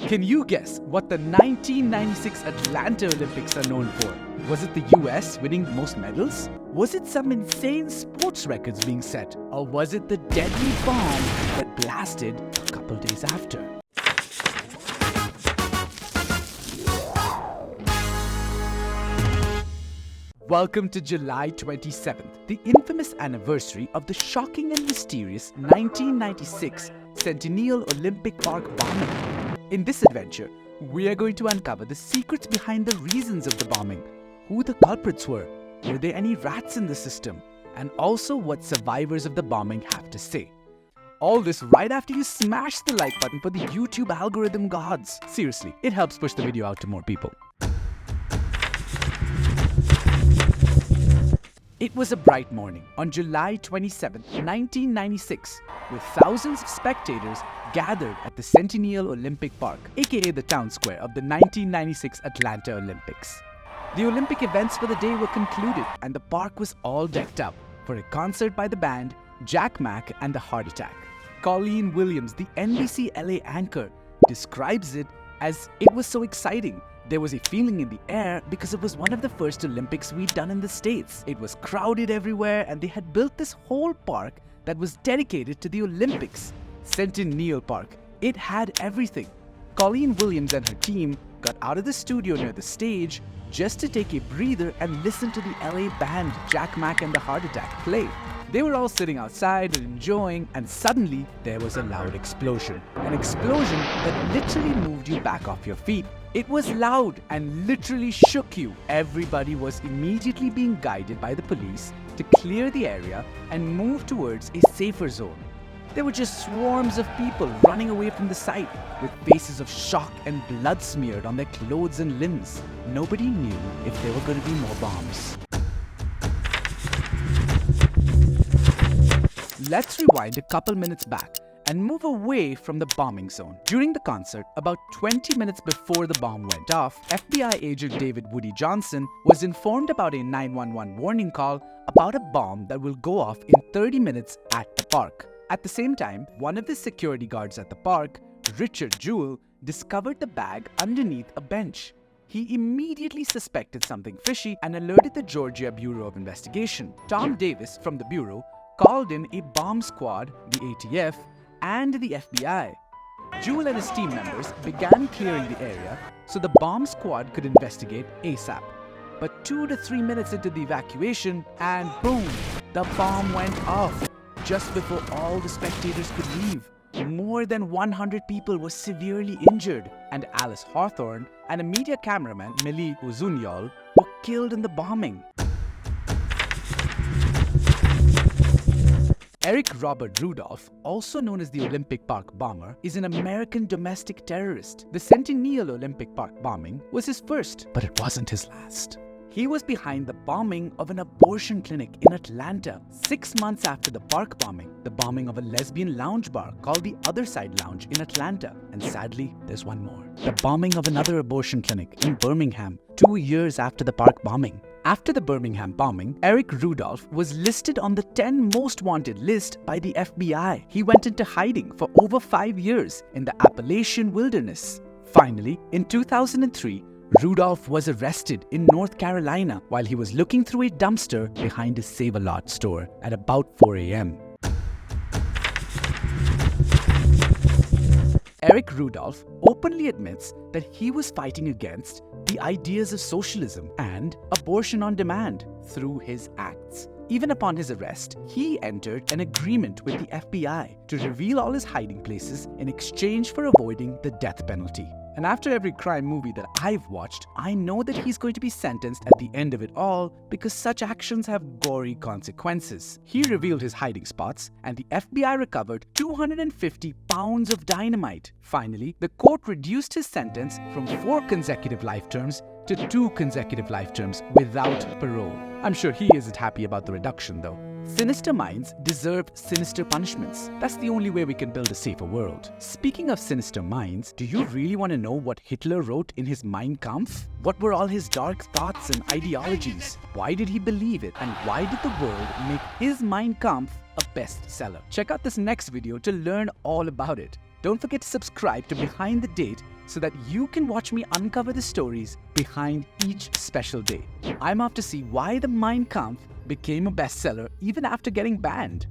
Can you guess what the 1996 Atlanta Olympics are known for? Was it the US winning the most medals? Was it some insane sports records being set? Or was it the deadly bomb that blasted a couple days after? Welcome to July 27th, the infamous anniversary of the shocking and mysterious 1996 Centennial Olympic Park Bombing. In this adventure, we are going to uncover the secrets behind the reasons of the bombing, who the culprits were there any rats in the system, and also what survivors of the bombing have to say. All this right after you smash the like button for the YouTube algorithm gods. Seriously, it helps push the video out to more people. It was a bright morning on July 27, 1996, with thousands of spectators gathered at the Centennial Olympic Park, aka the town square of the 1996 Atlanta Olympics. The Olympic events for the day were concluded and the park was all decked up for a concert by the band Jack Mack and the Heart Attack. Colleen Williams, the NBC LA anchor, describes it as it was so exciting. There was a feeling in the air because it was one of the first Olympics we'd done in the States. It was crowded everywhere and they had built this whole park that was dedicated to the Olympics. Centennial Park. It had everything. Colleen Williams and her team got out of the studio near the stage just to take a breather and listen to the LA band Jack Mack and the Heart Attack play. They were all sitting outside and enjoying, and suddenly there was a loud explosion. An explosion that literally moved you back off your feet. It was loud and literally shook you. Everybody was immediately being guided by the police to clear the area and move towards a safer zone. There were just swarms of people running away from the site with faces of shock and blood smeared on their clothes and limbs. Nobody knew if there were going to be more bombs. Let's rewind a couple minutes back and move away from the bombing zone. During the concert, about 20 minutes before the bomb went off, FBI agent David Woody Johnson was informed about a 911 warning call about a bomb that will go off in 30 minutes at the park. At the same time, one of the security guards at the park, Richard Jewell, discovered the bag underneath a bench. He immediately suspected something fishy and alerted the Georgia Bureau of Investigation. Tom Davis from the Bureau called in a bomb squad, the ATF, and the FBI. Jewell and his team members began clearing the area so the bomb squad could investigate ASAP. But 2 to 3 minutes into the evacuation, and boom, the bomb went off just before all the spectators could leave. More than 100 people were severely injured, and Alice Hawthorne and a media cameraman, Millie Uzunyol, were killed in the bombing. Eric Robert Rudolph, also known as the Olympic Park Bomber, is an American domestic terrorist. The Centennial Olympic Park bombing was his first, but it wasn't his last. He was behind the bombing of an abortion clinic in Atlanta. 6 months after the park bombing, the bombing of a lesbian lounge bar called the Other Side Lounge in Atlanta. And sadly, there's one more. The bombing of another abortion clinic in Birmingham 2 years after the park bombing. After the Birmingham bombing, Eric Rudolph was listed on the 10 most wanted list by the FBI. He went into hiding for over 5 years in the Appalachian wilderness. Finally, in 2003, Rudolph was arrested in North Carolina while he was looking through a dumpster behind a Save-A-Lot store at about 4 a.m. Eric Rudolph openly admits that he was fighting against the ideas of socialism and abortion on demand through his acts. Even upon his arrest, he entered an agreement with the FBI to reveal all his hiding places in exchange for avoiding the death penalty. And after every crime movie that I've watched, I know that he's going to be sentenced at the end of it all because such actions have gory consequences. He revealed his hiding spots and the FBI recovered 250 pounds of dynamite. Finally, the court reduced his sentence from 4 consecutive life terms to 2 consecutive life terms without parole. I'm sure he isn't happy about the reduction though. Sinister minds deserve sinister punishments. That's the only way we can build a safer world. Speaking of sinister minds, do you really want to know what Hitler wrote in his Mein Kampf? What were all his dark thoughts and ideologies? Why did he believe it? And why did the world make his Mein Kampf a bestseller? Check out this next video to learn all about it. Don't forget to subscribe to Behind the Date so that you can watch me uncover the stories behind each special day. I'm off to see why the Mein Kampf became a bestseller even after getting banned.